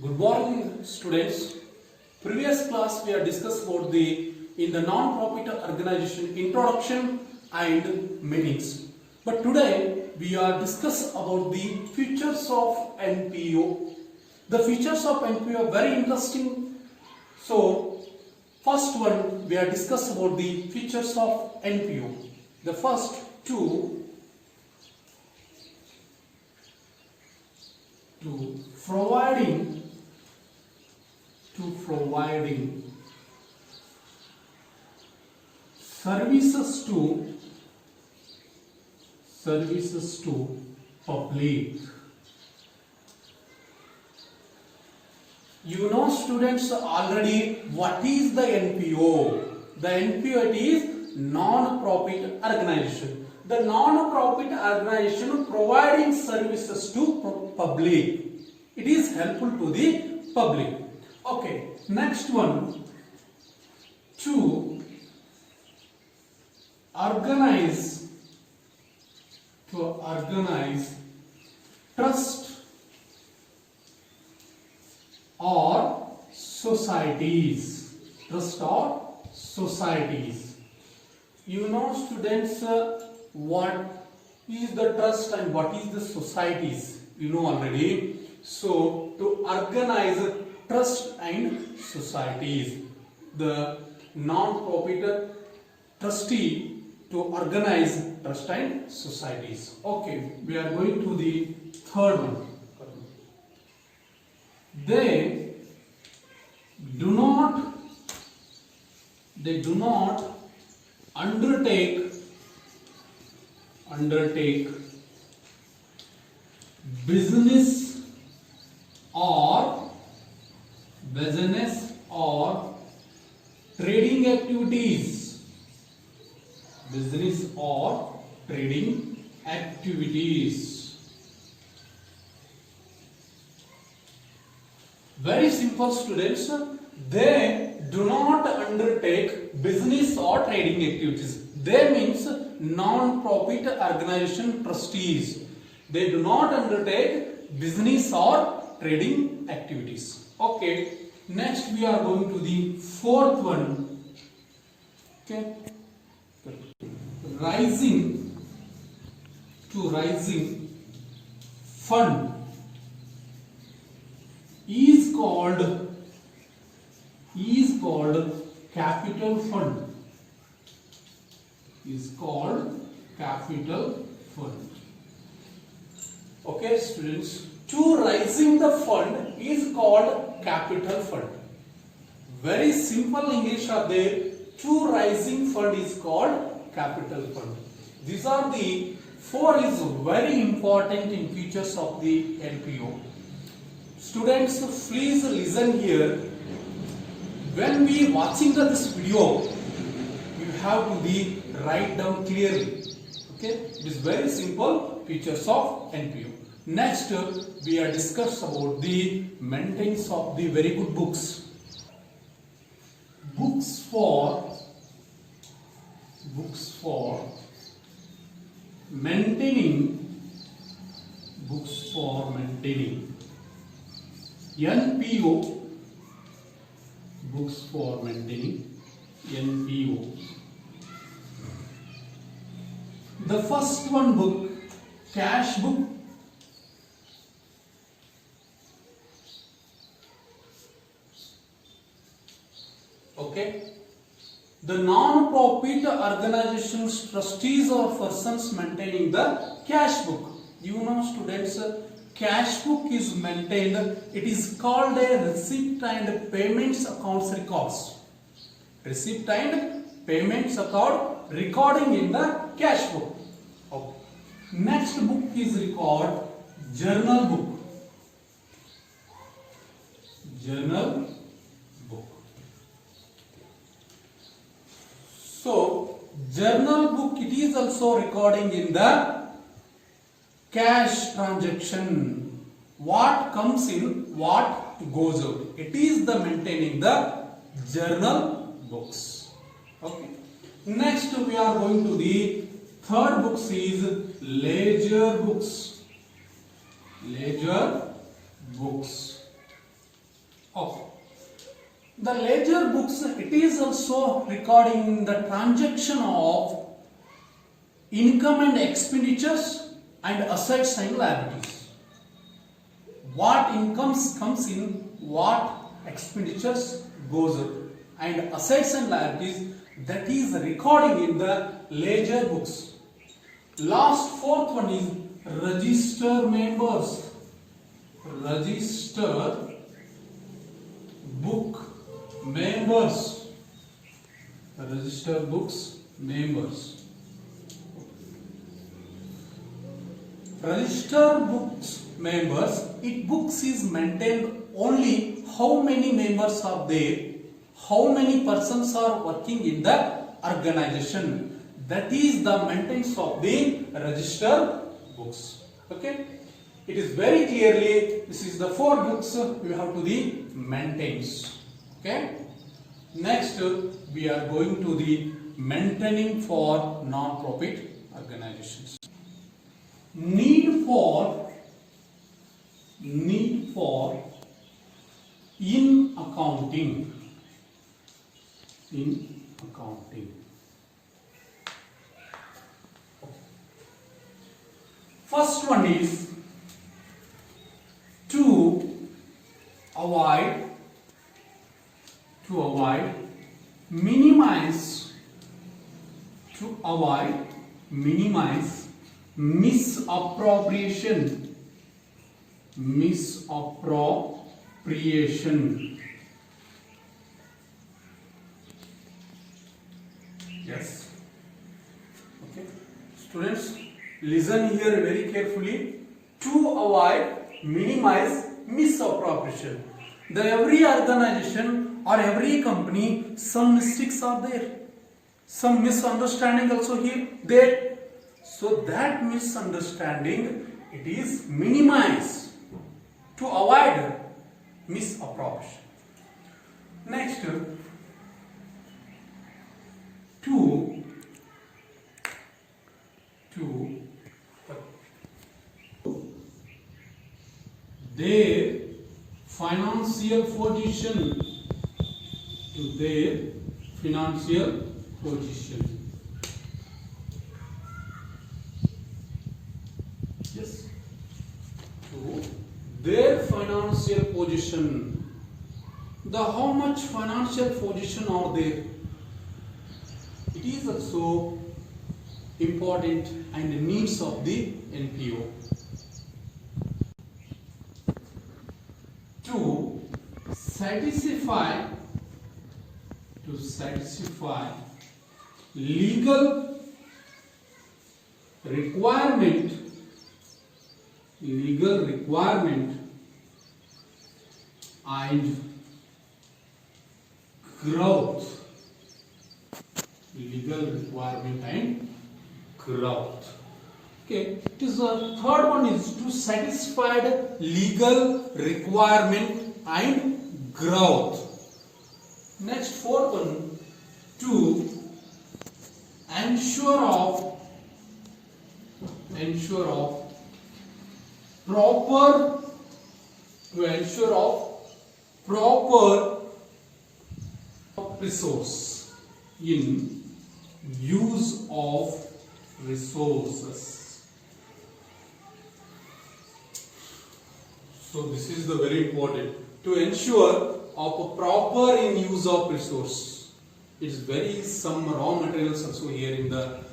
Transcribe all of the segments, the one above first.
Good morning, students. Previous class we have discussed about the in the non-profit organization introduction and meanings. But today we are discuss about the features of NPO. The features of NPO are very interesting. So first one we are discuss about the features of NPO. The first two providing services to public. You know, students, already what is the NPO? The NPO it is non-profit organization. The non-profit organization providing services to public. It is helpful to the public. Okay, next one. To organize trust or societies. You know, students, what is the trust and what is the societies? You know already. So to organize trust and societies, the non-profit trustee to organize trust and societies. Okay, we are going to the third one. They do not undertake business or trading activities. Very simple, students. They do not undertake business or trading activities. They means non-profit organization trustees. They do not undertake business or trading activities. Okay. Next we are going to the fourth one. Okay. Rising fund is called capital fund. Okay, students, to raising the fund is called capital fund. Very simple English are there. To rising fund is called capital fund. These are the four is very important in features of the NPO. Students, please listen here. When we watching this video, you have to be write down clearly. Okay, it is very simple features of NPO. Next, we are discuss about the maintenance of the very good books. Books for maintaining. NPO. Books for maintaining. NPO. The first one book, cash book. Okay. The non-profit organizations trustees or persons maintaining the cash book. You know, students, cash book is maintained. It is called a receipt and payments accounts records. Receipt and payments account recording in the cash book. Okay. Next book is record journal book. So journal book, it is also recording in the cash transaction. What comes in, what goes out. It is the maintaining the journal books. Okay. Next we are going to the third books is ledger books. The ledger books, it is also recording the transaction of income and expenditures and assets and liabilities. What incomes comes in, what expenditures goes out, and assets and liabilities, that is recording in the ledger books. Last fourth one is register members. Register book members. Register books members. Register books members, it books is maintained only how many members are there, how many persons are working in the organization. That is the maintenance of the register books. Okay, it is very clearly, this is the 4 books we have to the maintenance. Okay, next we are going to the maintaining for non-profit organizations. Need for in accounting. First one is to avoid, minimize misappropriation. Yes. Okay. Students, listen here very carefully. To avoid, minimize misappropriation. The every organization or every company, some mistakes are there. Some misunderstanding also here there. So that misunderstanding, it is minimized to avoid misappropriation. Next, to their financial position. Yes, to their financial position. The how much financial position are there? It is also important and the needs of the NPO. To satisfy legal requirement and growth. Okay, it is the third one is to satisfy the legal requirement and growth. Next, fourth one, to ensure of proper resource in use of resources. So this is the very important, to ensure of a proper in use of resource. It is very some raw materials also here in the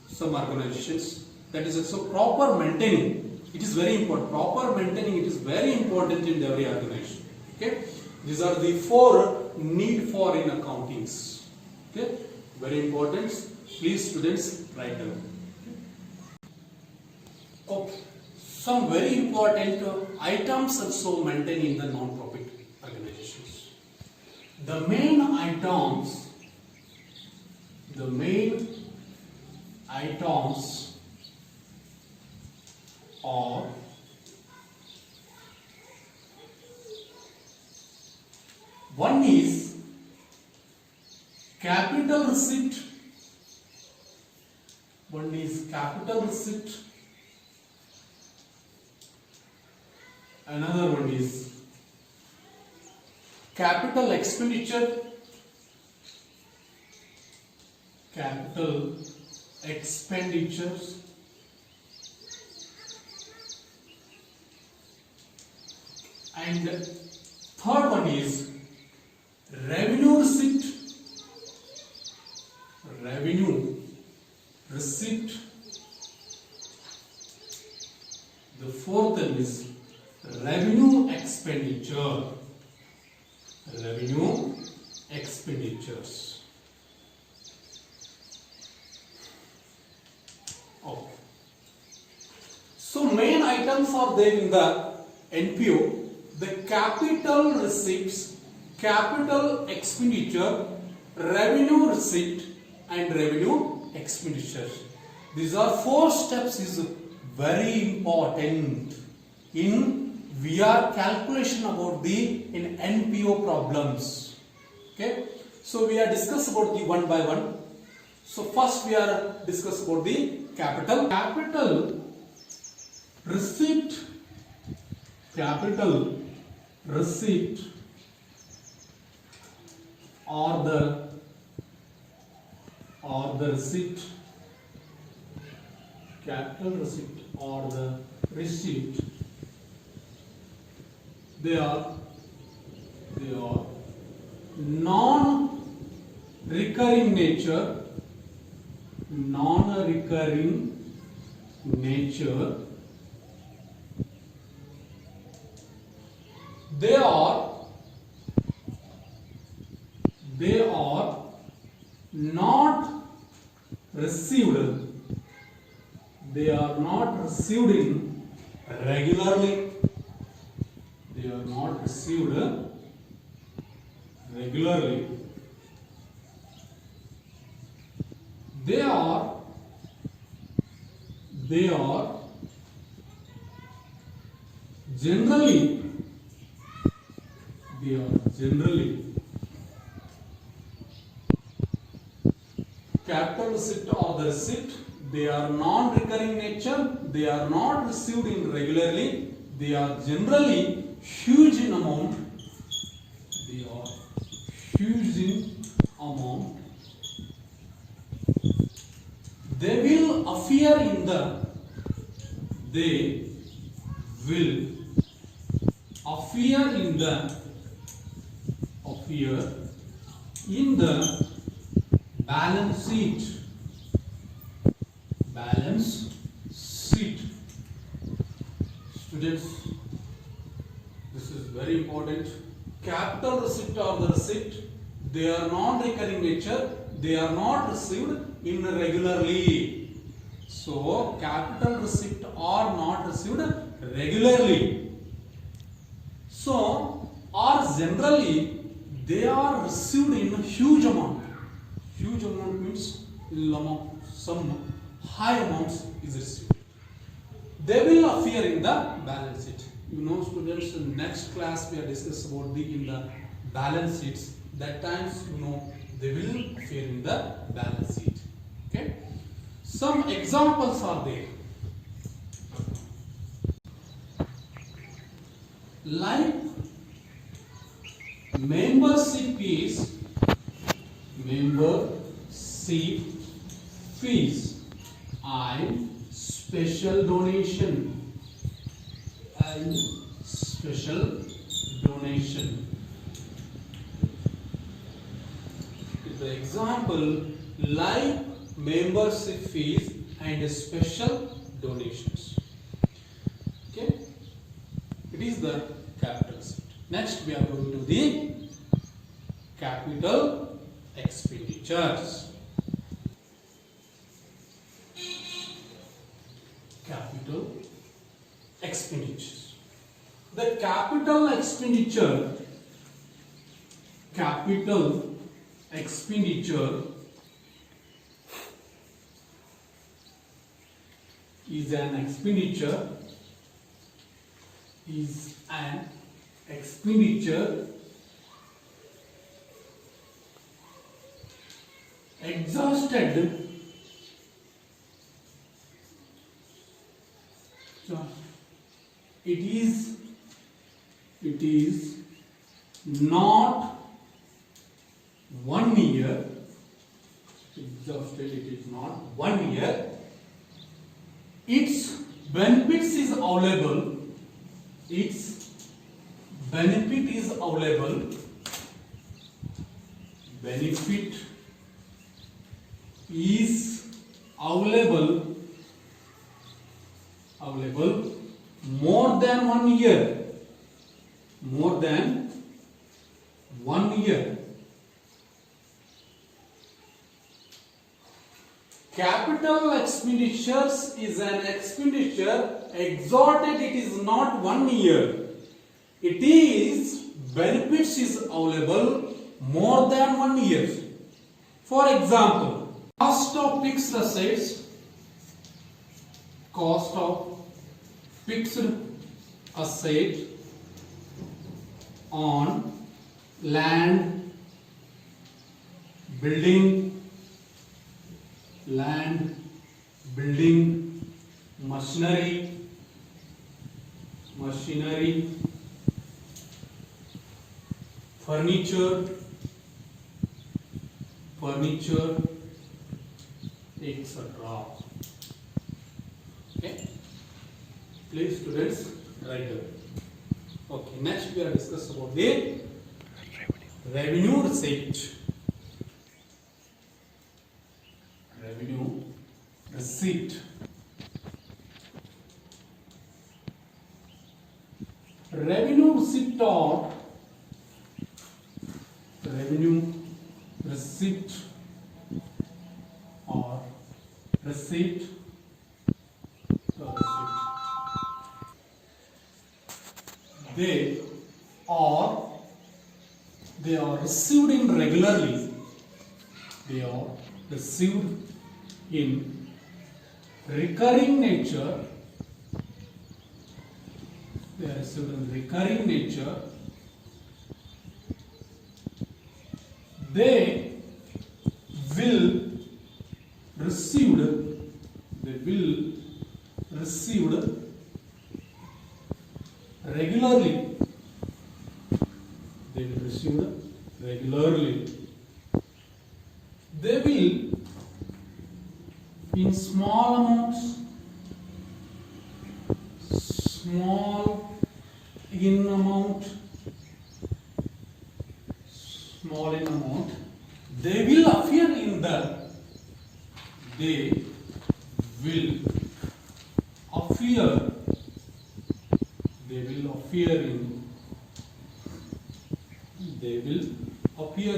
some organizations, that is also proper maintaining. It is very important. Proper maintaining, it is very important in every organization. Okay, these are the 4 need for in accountings. Okay, very important. Please students write down. Okay, some very important items also maintained in the non-profit organizations. The main items are one is capital receipt. Another one is capital expenditure, capital expenditures, and third one is revenue receipt, revenue receipt. The fourth one is revenue expenditure, revenue expenditures. Okay. So main items are there in the NPO. The capital receipts, capital expenditure, revenue receipt and revenue expenditure. These are four steps is very important in VR calculation about the in NPO problems. Okay, so we are discuss about the one by one. So first we are discuss about the capital receipt, capital receipt or the receipt, capital receipt or the receipt, they are non-recurring nature, they are not received, they are not received in regularly, they are not received regularly, they are generally capital receipt or the receipt, they are non-recurring nature, they are not received in regularly, they are generally huge in amount, they are huge in amount, they will appear in the balance sheet. Students, this is very important. Capital receipt or the receipt, they are non-recurring nature, they are not received in regularly. So capital receipt are not received regularly. So or generally they are received in huge amount. Huge amount means some high amounts is received. They will appear in the balance sheet. You know, students, in next class we are discuss about the in the balance sheets. That times they will appear in the balance sheet. Okay. Some examples are there. Like membership fees and special donation The example like membership fees and special donations. Okay, it is the capital receipt. Next we are going to the capital expenditures. Capital expenditures. The capital expenditure is an expenditure exhausted it is not 1 year, exhausted, it is not 1 year, its benefits is available, its benefit is available, benefit is available more than 1 year, more than 1 year. Capital expenditures is an expenditure exhausted, it is not 1 year. It is benefits is available more than 1 year. For example, cost of fixed assets, cost of fixed asset on land, building, machinery, furniture, etc. Okay, please students write down. Okay, next we are discussing about the revenue receipt. Revenue receipt. Revenue receipt or receipt. They are received in regularly. They are received in recurring nature. They are received in recurring nature. They will received regularly. They will received regularly. They will in small amounts, small in amount, they will appear in the, they will appear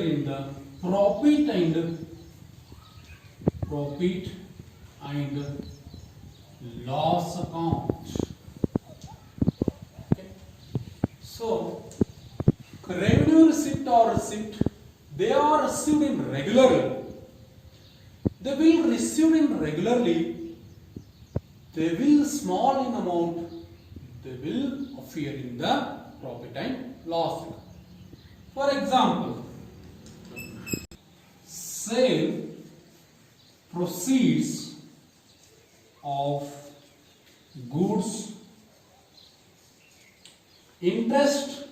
in the profit and loss account. Okay. So revenue receipt or receipt, they are received in regularly. They will receive in regularly. They will small in amount. They will appear in the profit and loss account. For example, sale proceeds of goods, interest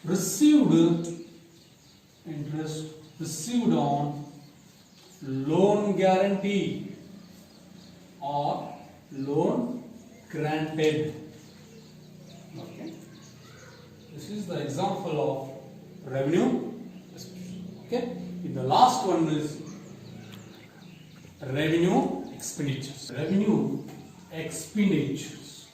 received on loan guarantee or loan granted. Okay, this is the example of revenue. Okay, the last one is revenue expenditures. Revenue expenditures.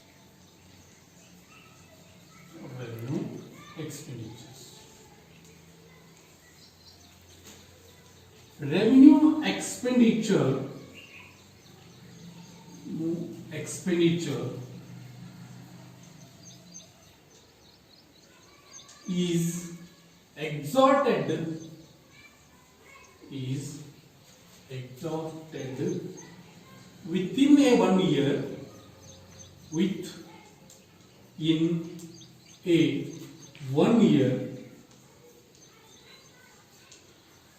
Revenue expenditure is exhausted within a 1 year,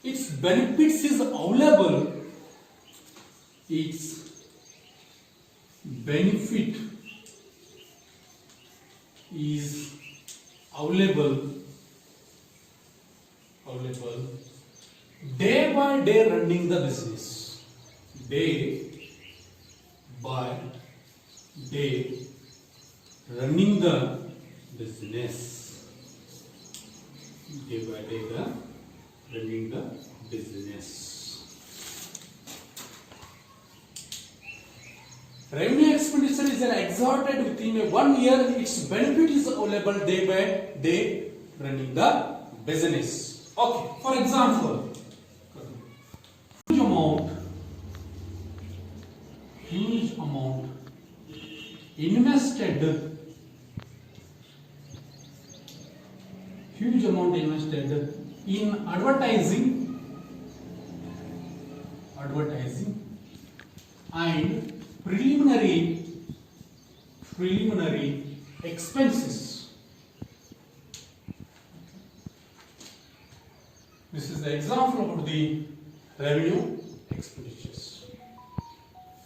its benefits is available, its benefit is available day by day running the business. Day by day running the business. Day by day running the business. Revenue expenditure is an exerted within a 1 year. Its benefit is available day by day running the business. Okay, for example, huge amount invested in advertising and preliminary expenses. This is the example of the revenue expenditures.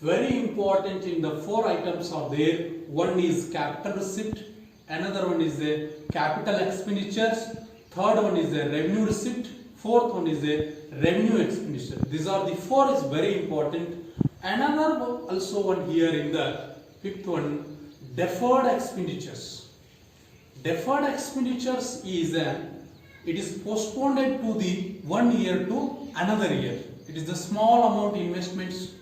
Very important in the 4 items are there. One is capital receipt, another one is the capital expenditures, third one is the revenue receipt, fourth one is the revenue expenditure. These are the 4 is very important. Another also one here in the 5th one, deferred expenditures. Deferred expenditures is it is postponed to the 1 year to another year. It is the small amount investments,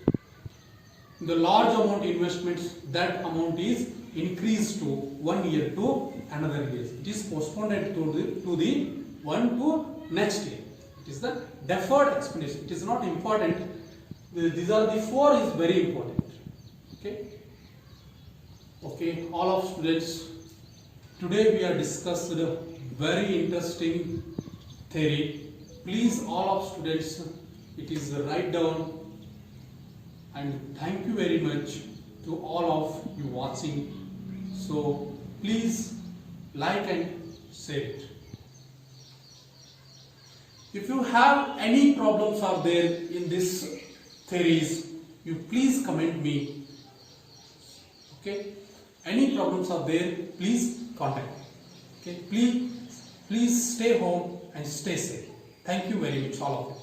the large amount investments, that amount is increased to 1 year to another year. It is postponed to the one to next year. It is the deferred expenditure. It is not important. These are the 4 is very important. Okay, all of students, today we are discussed a very interesting theory. Please, all of students, it is write down, and thank you very much to all of you watching. So please like and share it. If you have any problems are there in this theories, you please comment me. Okay, any problems are there, please contact. Okay, please stay home and stay safe. Thank you very much, all of you.